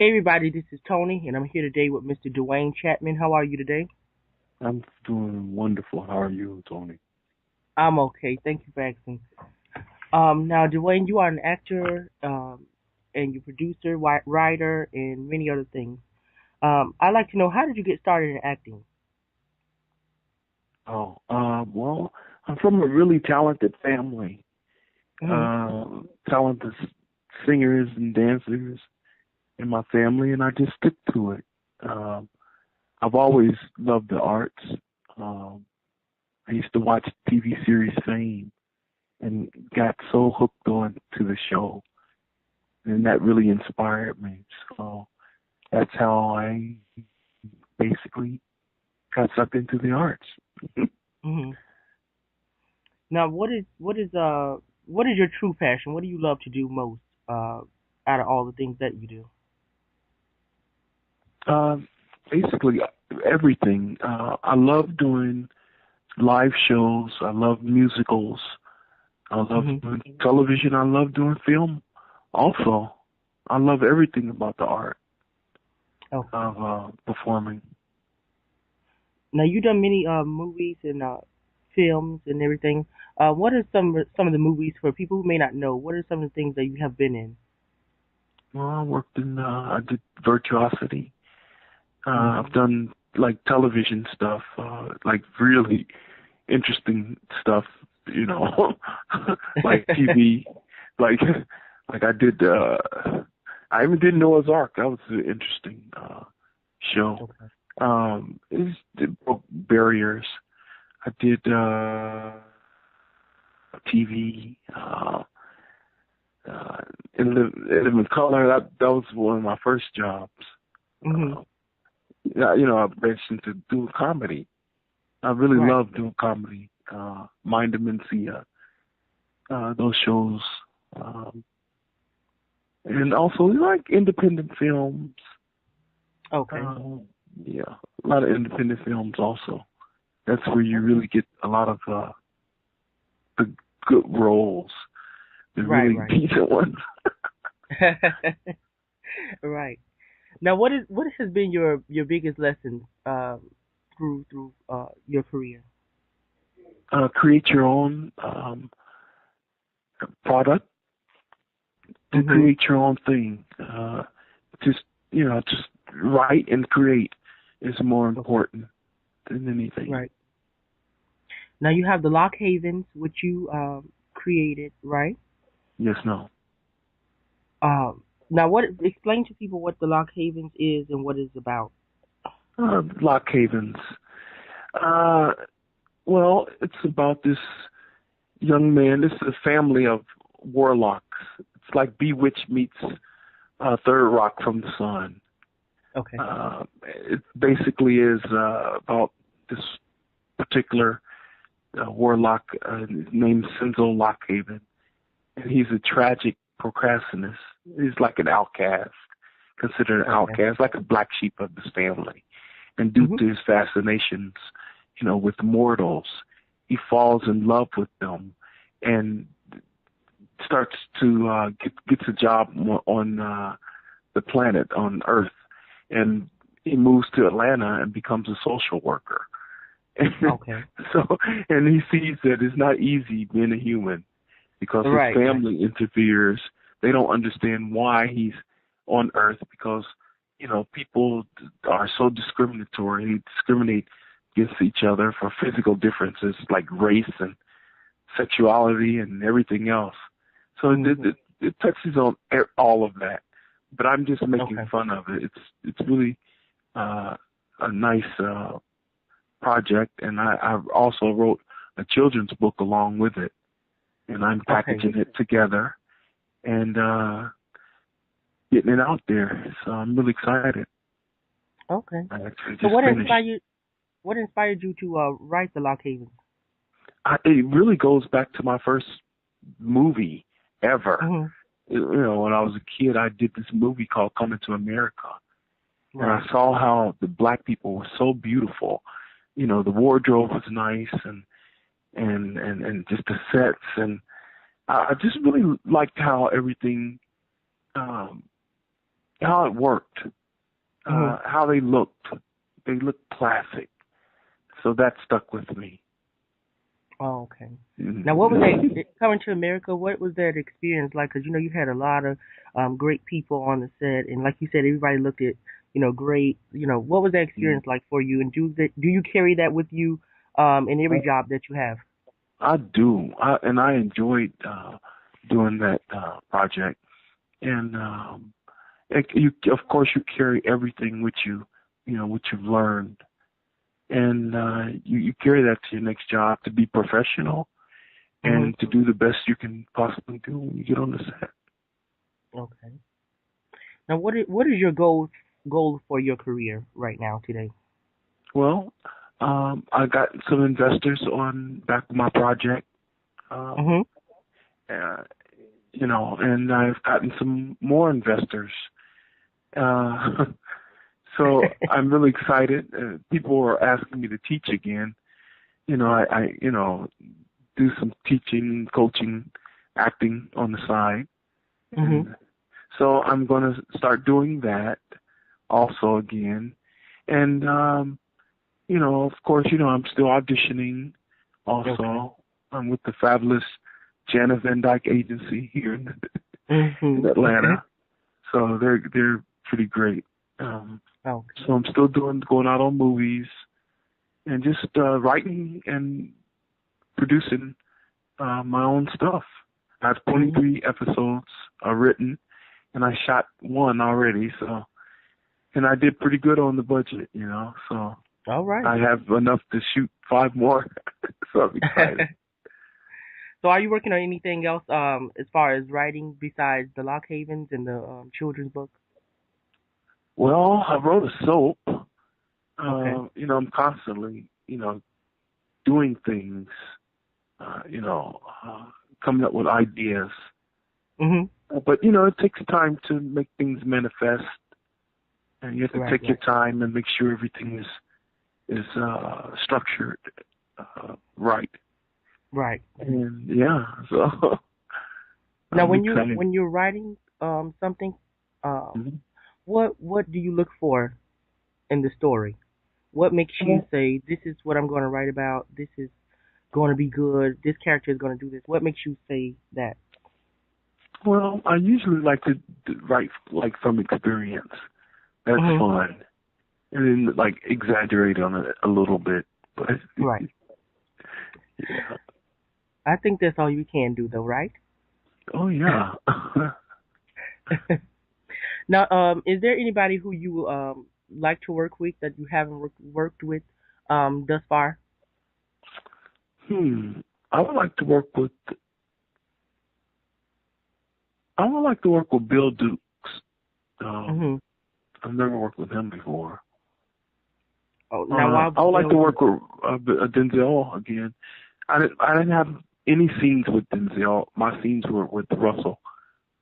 Hey everybody, this is Tony, and I'm here today with Mr. Dwayne Chattman. How are you today? I'm doing wonderful. How are you, Tony? I'm okay. Thank you for asking. Now, Dwayne, you are an actor, and you're producer, writer, and many other things. I'd like to know, how did you get started in acting? Well, I'm from a really talented family. Hmm. Talented singers and dancers in my family, and I just stick to it. Um, I've always loved the arts. Um, I used to watch TV series Fame and got so hooked on to the show, and that really inspired me. So that's how I basically got sucked into the arts. Hmm. Now, what is your true passion? What do you love to do most, out of all the things that you do? Uh, Basically everything. I love doing live shows. I love musicals. I love Hmm. doing television. I love doing film. Also, I love everything about the art Okay. of performing. Now, you've done many movies and films and everything. What are some of the movies for people who may not know? What are some of the things that you have been in? Well, I worked in. I did Virtuosity. I've Hmm. done like television stuff, like really interesting stuff. You know, like TV, like like I did. I even did Noah's Ark. That was an interesting show. Okay. It broke barriers. I did TV. Uh, in color. That was one of my first jobs. Hmm. Uh, yeah, I mentioned to do comedy. I really Right. love doing comedy. Mind Demencia, those shows, um, and also like independent films. Okay. Um, yeah, a lot of independent films also. That's where you Okay. really get a lot of the good roles, the Right. really Right. decent ones. Right. Now, what has been your biggest lesson through your career? Create your own product, to Hmm. create your own thing. Just just write and create is more Okay. important than anything. Right. Now you have the Lock Havens, which you created, right? Yes, no. Now, what explain to people what the Lock Havens is and what it's about. Lock Havens. Uh, well, it's about this young man. This is a family of warlocks. It's like Bewitched meets Third Rock from the Sun. Okay. It basically is about this particular warlock named Senzo Lockhaven, and he's a tragic procrastinist. He's like an outcast, considered an Okay. outcast, like a black sheep of his family. And due Mhm. to his fascinations, with mortals, he falls in love with them, and starts to gets a job on the planet on Earth, and he moves to Atlanta and becomes a social worker. Okay. so, and he sees that it's not easy being a human because his Right. Right. family interferes. They don't understand why he's on Earth because, people are so discriminatory. They discriminate against each other for physical differences like race and sexuality and everything else. So Mhm. it touches on all of that. But I'm just making Okay. fun of it. It's really a nice project, and I also wrote a children's book along with it, and I'm Okay. packaging it together and getting it out there. So I'm really excited. Okay. I actually So just finished. what inspired you to write the Lock Havens? It really goes back to my first movie ever. Mhm. When I was a kid, I did this movie called Coming to America, and I Right. saw how the black people were so beautiful. The wardrobe was nice, and just the sets, and I just really liked how everything um, how it worked, how they looked. They looked classic, so that stuck with me. Oh, okay. Now, what was that coming to America? What was that experience like? Because you had a lot of great people on the set, and like you said, everybody looked at great. What was that experience like for you? And do you carry that with you in every job that you have? I do, and I enjoyed doing that project. And of course, you carry everything with you, what you've learned, and you carry that to your next job to be professional and to do the best you can possibly do when you get on the set. Okay. Now, what is your goal for your career right now today? Well, I got some investors on back of my project. Uh, and I've gotten some more investors. So I'm really excited. People are asking me to teach again. I do some teaching, coaching, acting on the side. And so I'm going to start doing that also again. And, of course, I'm still auditioning also. Okay. I'm with the fabulous Jana Van Dyke agency here in Atlanta. So they're pretty great. So I'm still going out on movies and just writing and producing my own stuff. I have 23 episodes written, and I shot one already. So, and I did pretty good on the budget, So all right. I have enough to shoot 5 more. So I'm excited. So are you working on anything else as far as writing besides the Lock Havens and the children's book? Well, I wrote a soap. I'm constantly, doing things, coming up with ideas. But, it takes time to make things manifest. And you have to take your time and make sure everything is structured right. Right. And yeah, so now when you're writing something, what do you look for in the story? What makes you say this is what I'm going to write about? This is going to be good. This character is going to do this. What makes you say that? Well, I usually like to write like from experience. That's fun, and then like exaggerate on it a little bit. But right. Yeah. I think that's all you can do, though, right? Oh yeah. Now, is there anybody who you like to work with that you haven't worked with thus far? I would like to work with Bill Dukes. I've never worked with him before. Oh, now I would like to work with Denzel again. I didn't have any scenes with Denzel. My scenes were with Russell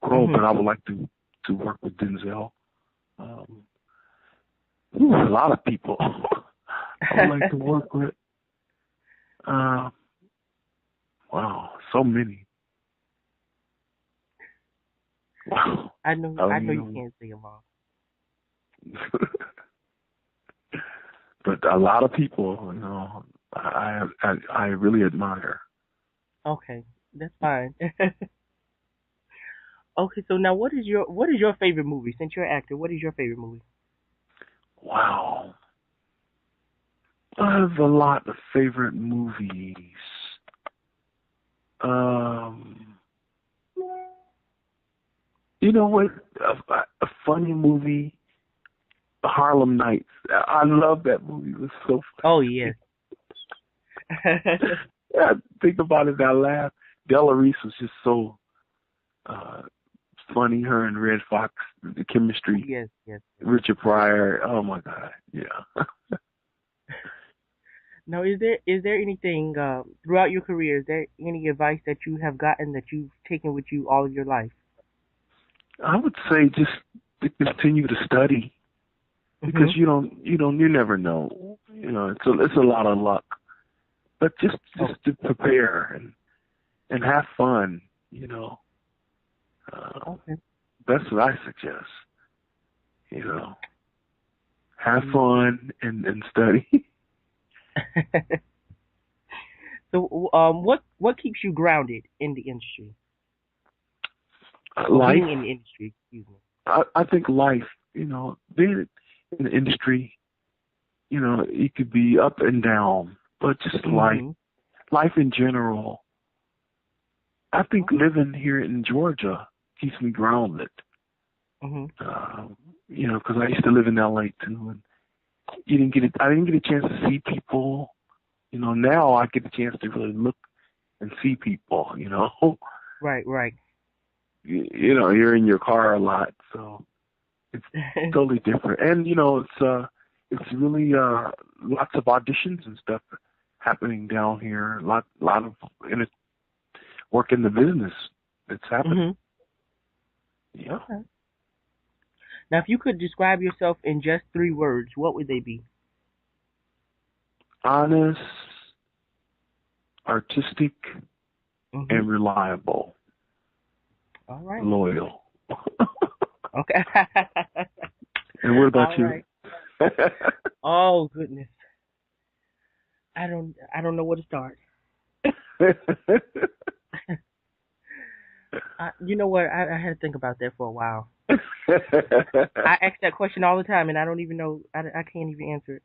Crowe, but I would like to work with Denzel. A lot of people I would like to work with. Wow, so many. Wow. I know you can't say them all. But a lot of people, I really admire. Okay, that's fine. Okay, so now what is your favorite movie? Since you're an actor, what is your favorite movie? Wow. I have a lot of favorite movies. You know what? A funny movie, Harlem Nights. I love that movie. It was so funny. Oh, yes. I think about it, I laugh. Della Reese was just so funny. Her and Red Fox, the chemistry. Yes. Richard Pryor. Oh my God. Yeah. Now, is there anything throughout your career? Is there any advice that you have gotten that you've taken with you all of your life? I would say just to continue to study, because you never know. It's a lot of luck, but just to prepare and have fun. Okay. That's what I suggest. You know, have fun and study. So, what keeps you grounded in the industry? Or Life. being in the industry, excuse me. I think life. You know, being in the industry, you know, it could be up and down, but just life in general. I think living here in Georgia keeps me grounded. You know, because I used to live in LA too, and I didn't get a chance to see people. You know, now I get a chance to really look and see people. You know, right. You know, you're in your car a lot, so it's totally different. And you know, it's really lots of auditions and stuff happening down here. Lot of work in the business that's happening. Yeah. Okay. Now, if you could describe yourself in just 3 words, what would they be? Honest, artistic, and reliable. All right. Loyal. Okay. And what about you? Right. Oh goodness. I don't know where to start. You know what? I had to think about that for a while. I ask that question all the time, and I don't even know. I can't even answer it.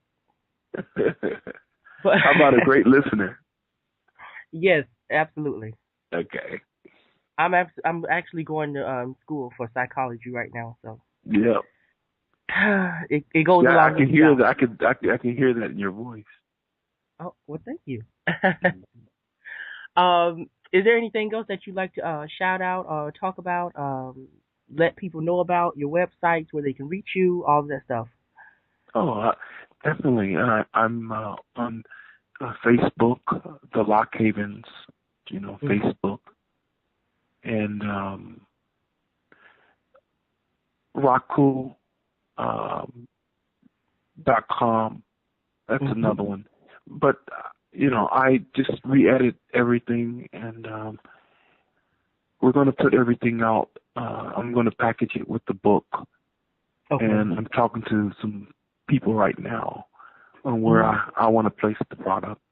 But, how about a great listener? Yes, absolutely. Okay. I'm actually going to school for psychology right now, so. Yeah. It goes along. I can hear that. I can hear that in your voice. Oh well, thank you. Is there anything else that you'd like to shout out or talk about? Let people know about your websites, where they can reach you, all of that stuff. Oh, definitely. I'm on Facebook, the Lock Havens, you know, Facebook, and Roku.com. That's another one. But you know, I just re-edit everything, and we're going to put everything out. I'm going to package it with the book, and I'm talking to some people right now on where I want to place the product.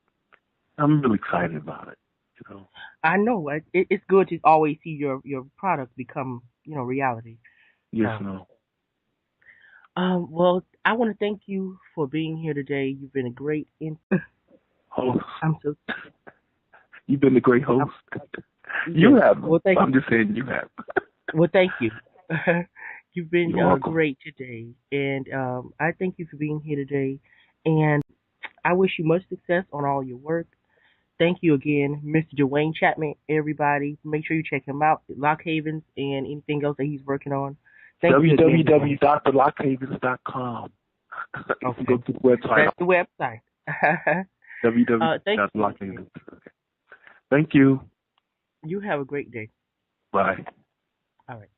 I'm really excited about it. You know, I know it's good to always see your product become, you know, reality. Yes, no. Well, I want to thank you for being here today. You've been a great host. So. You've been a great host. You have. Well, thank I'm you. just saying you have. Well, thank you. You've been great today, and I thank you for being here today. And I wish you much success on all your work. Thank you again, Mr. Dwayne Chattman. Everybody, make sure you check him out at Lock Havens and anything else that he's working on. www.thelockhavens.com. Okay. Go to the website. That's the website. www.thelockhavens. Okay. Thank you. You have a great day. Bye. All right.